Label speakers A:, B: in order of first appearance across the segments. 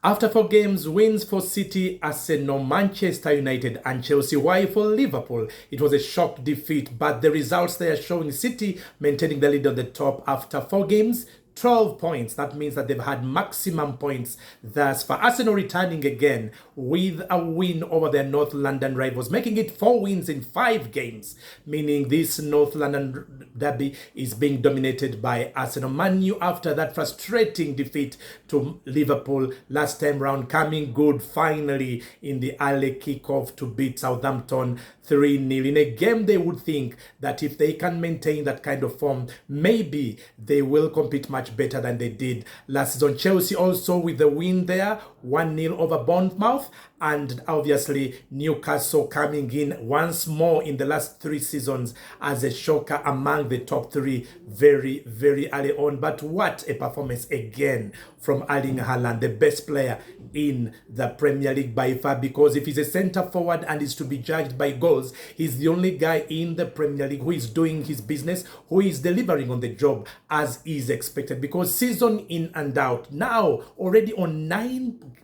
A: After 4 games, wins for City, Arsenal, Manchester United, and Chelsea. Why for Liverpool? It was a shock defeat, but the results they are showing City maintaining the lead on the top after 4 games. 12 points. That means that they've had maximum points thus far. Arsenal returning again with a win over their North London rivals, making it 4 wins in 5 games, meaning this North London derby is being dominated by Arsenal. Man U, after that frustrating defeat to Liverpool last time round, coming good finally in the early kickoff to beat Southampton 3-0 in a game they would think that if they can maintain that kind of form, maybe they will compete much better than they did last season. Chelsea also with the win there, 1-0 over Bournemouth, and obviously Newcastle coming in once more in the last 3 seasons as a shocker among the top 3 very, very early on. But what a performance again from Erling Haaland, the best player in the Premier League by far, because if he's a centre forward and is to be judged by goals, he's the only guy in the Premier League who is doing his business, who is delivering on the job as is expected, because season in and out, now already on 9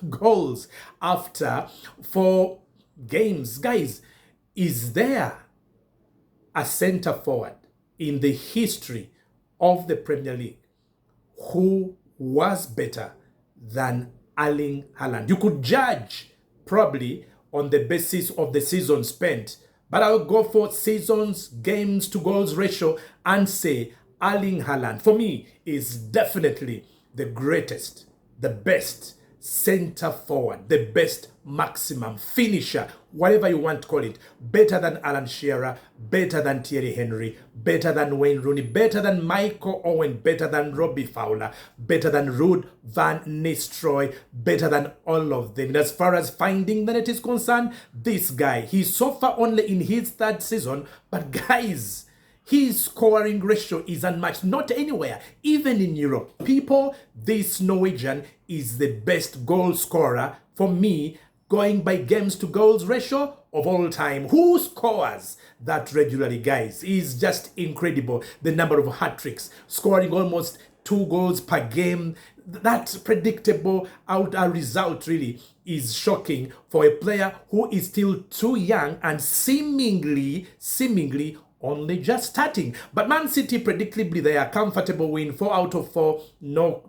A: goals after 4 games. Guys, is there a centre forward in the history of the Premier League who was better than Erling Haaland? You could judge probably on the basis of the season spent, but I'll go for seasons, games to goals ratio and say Erling Haaland, for me, is definitely the greatest, the best center forward, the best maximum finisher, whatever you want to call it, better than Alan Shearer, better than Thierry Henry, better than Wayne Rooney, better than Michael Owen, better than Robbie Fowler, better than Ruud van Nistelrooy, better than all of them. And as far as finding the net is concerned, this guy, he's so far only in his 3rd season, but guys, his scoring ratio is unmatched, not anywhere, even in Europe. People, this Norwegian is the best goal scorer for me, going by games to goals ratio of all time. Who scores that regularly, guys? Is just incredible. The number of hat-tricks, scoring almost 2 goals per game. That predictable result really is shocking for a player who is still too young and seemingly only just starting. But Man City, predictably, they are comfortable win, 4 out of 4. No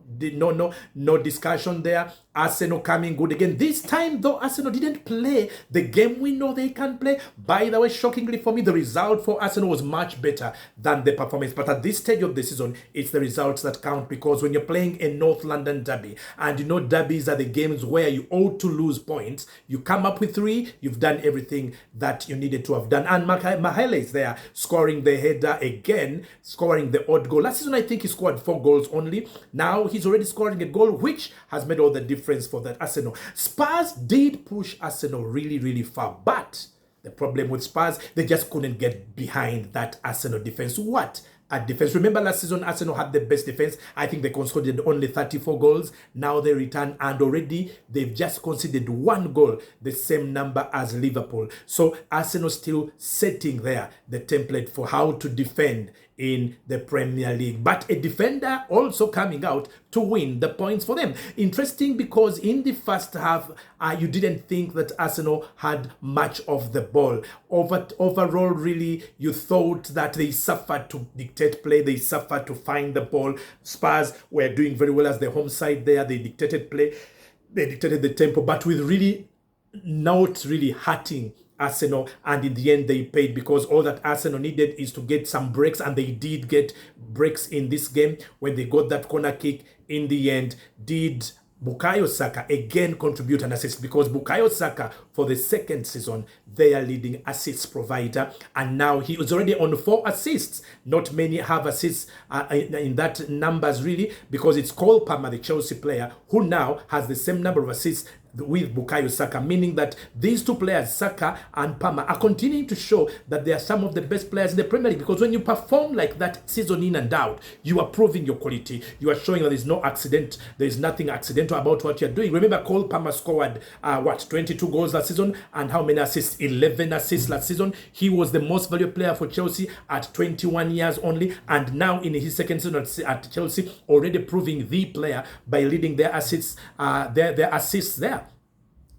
A: discussion there. Arsenal coming good again. This time, though, Arsenal didn't play the game we know they can play. By the way, shockingly for me, the result for Arsenal was much better than the performance. But at this stage of the season, it's the results that count, because when you're playing a North London derby, and you know derbies are the games where you ought to lose points, you come up with 3, you've done everything that you needed to have done. And Mahele is there, scoring the header again, scoring the odd goal. Last season, I think he scored 4 goals only. Now he's already scoring a goal, which has made all the difference for that Arsenal. Spurs did push Arsenal really, really far, but the problem with Spurs, they just couldn't get behind that Arsenal defense. What at defense. Remember last season, Arsenal had the best defense. I think they conceded only 34 goals. Now they return, and already they've just conceded 1 goal, the same number as Liverpool. So Arsenal still setting there the template for how to defend in the Premier League. But a defender also coming out to win the points for them. Interesting, because in the first half, you didn't think that Arsenal had much of the ball. Overall, really, you thought that they suffered to dictate play. They suffered to find the ball. Spurs were doing very well as the home side there. They dictated play. They dictated the tempo, but with really not really hurting Arsenal, and in the end they paid, because all that Arsenal needed is to get some breaks, and they did get breaks in this game when they got that corner kick. In the end, did Bukayo Saka again contribute an assist, because Bukayo Saka, for the 2nd season, their leading assists provider, and now he is already on 4 assists. Not many have assists in that numbers really, because it's Cole Palmer, the Chelsea player, who now has the same number of assists with Bukayo Saka, meaning that these two players, Saka and Palmer, are continuing to show that they are some of the best players in the Premier League. Because when you perform like that season in and out, you are proving your quality. You are showing that there's no accident. There is nothing accidental about what you're doing. Remember, Cole Palmer scored 22 goals last season, and how many assists? 11 assists last season. He was the most valuable player for Chelsea at 21 years only, and now in his second season at Chelsea, already proving the player by leading their assists, their assists there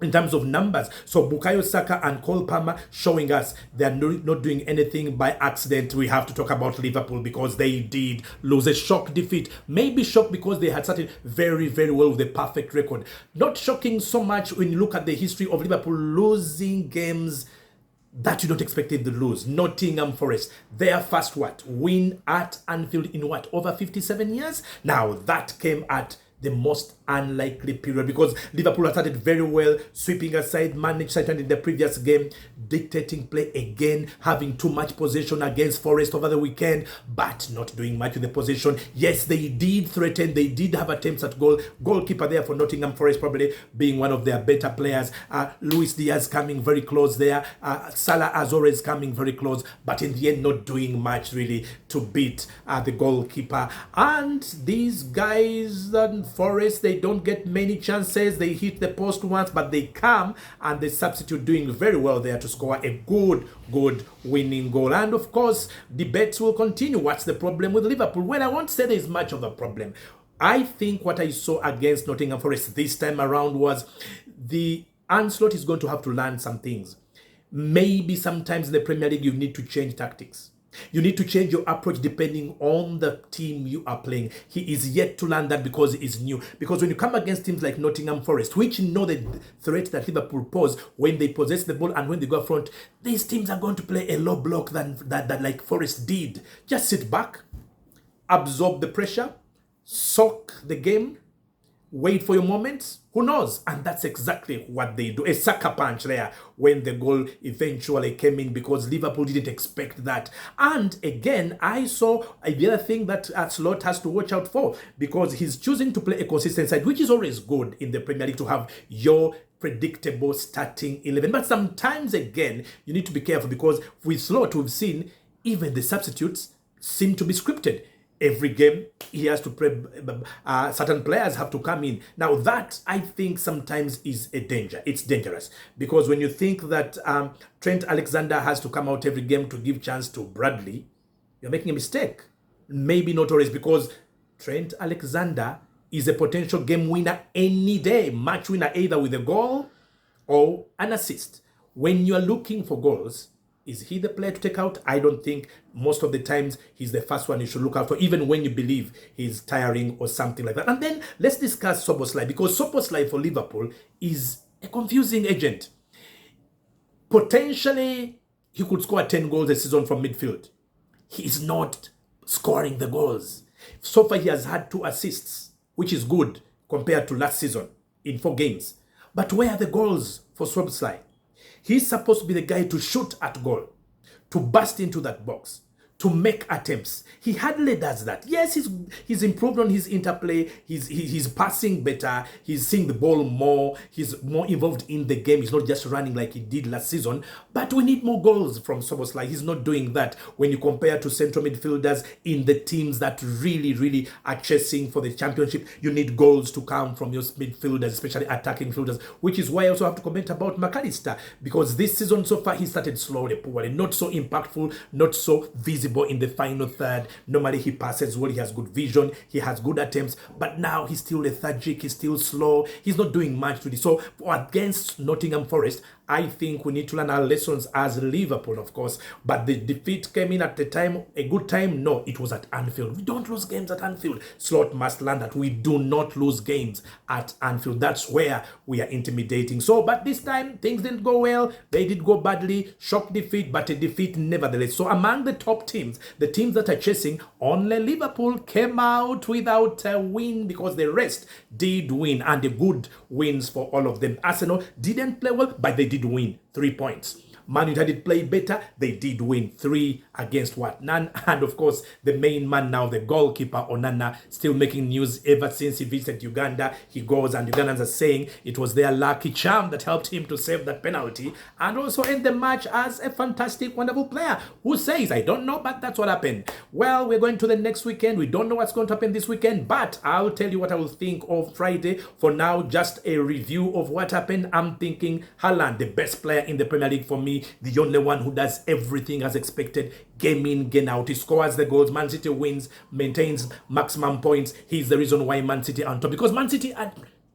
A: in terms of numbers. So Bukayo Saka and Cole Palmer showing us they're not doing anything by accident. We have to talk about Liverpool because they did lose a shock defeat. Maybe shocked because they had started very, very well with a perfect record. Not shocking so much when you look at the history of Liverpool losing games that you don't expect them to lose. Nottingham Forest, their first win at Anfield in over 57 years? Now that came at the most unlikely period because Liverpool had started very well, sweeping aside Manchester United in the previous game, dictating play again, having too much possession against Forest over the weekend, but not doing much with the possession. Yes, they did threaten, they did have attempts at goal. Goalkeeper there for Nottingham Forest probably being one of their better players. Luis Diaz coming very close there. Salah Azores coming very close, but in the end not doing much really to beat the goalkeeper. And these guys, Forest, they don't get many chances. They hit the post once, but they come and they substitute, doing very well there to score a good winning goal. And of course, debates will continue. What's the problem with Liverpool? Well, I won't say there's much of a problem. I think what I saw against Nottingham Forest this time around was the Ancelotti is going to have to learn some things. Maybe sometimes in the Premier League, you need to change tactics. You need to change your approach depending on the team you are playing. He is yet to learn that because he is new. Because when you come against teams like Nottingham Forest, which know the threat that Liverpool pose when they possess the ball and when they go up front, these teams are going to play a low block than that like Forest did. Just sit back, absorb the pressure, soak the game, wait for your moments. Who knows? And that's exactly what they do. A sucker punch there when the goal eventually came in because Liverpool didn't expect that. And again, I saw the other thing that Slot has to watch out for because he's choosing to play a consistent side, which is always good in the Premier League to have your predictable starting 11. But sometimes, again, you need to be careful because with Slot, we've seen even the substitutes seem to be scripted. Every game, he has to play, certain players have to come in. Now that, I think, sometimes is a danger. It's dangerous. Because when you think that Trent Alexander has to come out every game to give chance to Bradley, you're making a mistake. Maybe not always, because Trent Alexander is a potential game winner any day. Match winner either with a goal or an assist. When you're looking for goals, is he the player to take out? I don't think most of the times he's the first one you should look out for, even when you believe he's tiring or something like that. And then let's discuss Szoboszlai, because Szoboszlai for Liverpool is a confusing agent. Potentially, he could score 10 goals a season from midfield. He is not scoring the goals. So far, he has had 2 assists, which is good compared to last season in 4 games. But where are the goals for Szoboszlai? He's supposed to be the guy to shoot at goal, to burst into that box, to make attempts. He hardly does that. Yes, he's improved on his interplay. He's passing better. He's seeing the ball more. He's more involved in the game. He's not just running like he did last season. But we need more goals from Szoboszlai. He's not doing that when you compare to central midfielders in the teams that really are chasing for the championship. You need goals to come from your midfielders, especially attacking fielders, which is why I also have to comment about McAllister, because this season so far he started slowly, poorly, not so impactful, not so visible in the final third. Normally he passes well, he has good vision, he has good attempts, but now he's still lethargic, he's still slow, he's not doing much really. So against Nottingham Forest, I think we need to learn our lessons as Liverpool, of course. But the defeat came in at the time, a good time? No, it was at Anfield. We don't lose games at Anfield. Slot must learn that we do not lose games at Anfield. That's where we are intimidating. So, but this time, things didn't go well. They did go badly. Shock defeat, but a defeat nevertheless. So among the top teams, the teams that are chasing, only Liverpool came out without a win because the rest did win, and the good wins for all of them. Arsenal didn't play well, but they did win 3 points. Man United played better. They did win 3 against none. And of course, the main man now, the goalkeeper Onana, still making news ever since he visited Uganda. He goes and Ugandans are saying it was their lucky charm that helped him to save that penalty and also end the match as a fantastic, wonderful player. Who says? I don't know, but that's what happened. Well, we're going to the next weekend. We don't know what's going to happen this weekend, but I'll tell you what I will think of Friday. For now, just a review of what happened. I'm thinking Haaland, the best player in the Premier League for me, the only one who does everything as expected, game in, game out. He scores the goals. Man City wins, maintains maximum points. He's the reason why Man City are on top, because Man City are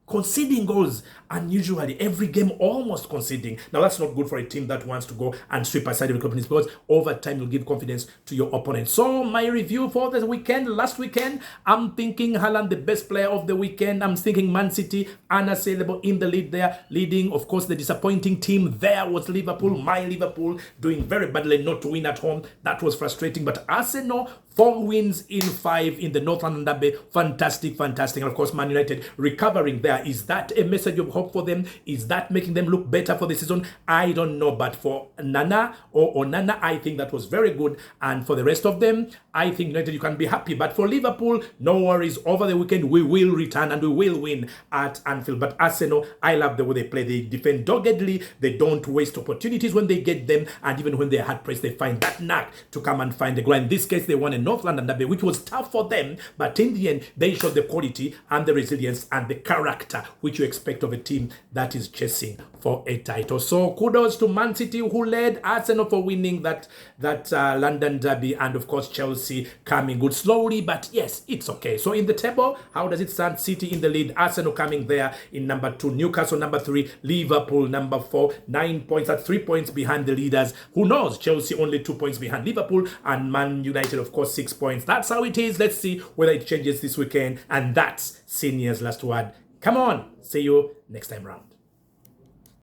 A: conceding goals unusually every game, almost conceding. Now that's not good for a team that wants to go and sweep aside the companies, because over time you'll give confidence to your opponent. So my review for the weekend, last weekend, I'm thinking Haaland, the best player of the weekend. I'm thinking Man City unassailable in the lead there, leading. Of course, the disappointing team there was Liverpool. My Liverpool doing very badly not to win at home. That was frustrating. But Arsenal, 4 wins in 5 in the North London Derby. Fantastic. And of course, Man United recovering there. Is that a message of hope for them? Is that making them look better for the season? I don't know. But for Nana or Onana, I think that was very good. And for the rest of them, I think United, you can be happy. But for Liverpool, no worries. Over the weekend, we will return and we will win at Anfield. But Arsenal, I love the way they play. They defend doggedly. They don't waste opportunities when they get them. And even when they're hard pressed, they find that knack to come and find the goal. In this case, they won a North London Derby, which was tough for them. But in the end, they showed the quality and the resilience and the character which you expect of a team that is chasing for a title. So kudos to Man City, who led, Arsenal for winning that London Derby, and of course Chelsea coming good slowly, but yes, it's okay. So in the table, how does it stand? City in the lead, Arsenal coming there in number 2, Newcastle number 3, Liverpool number 4, 9 points, at 3 points behind the leaders. Who knows? Chelsea only 2 points behind Liverpool, and Man United, of course, 6 points. That's how it is. Let's see whether it changes this weekend, and that's Senior's last word. Come on, see you next time round.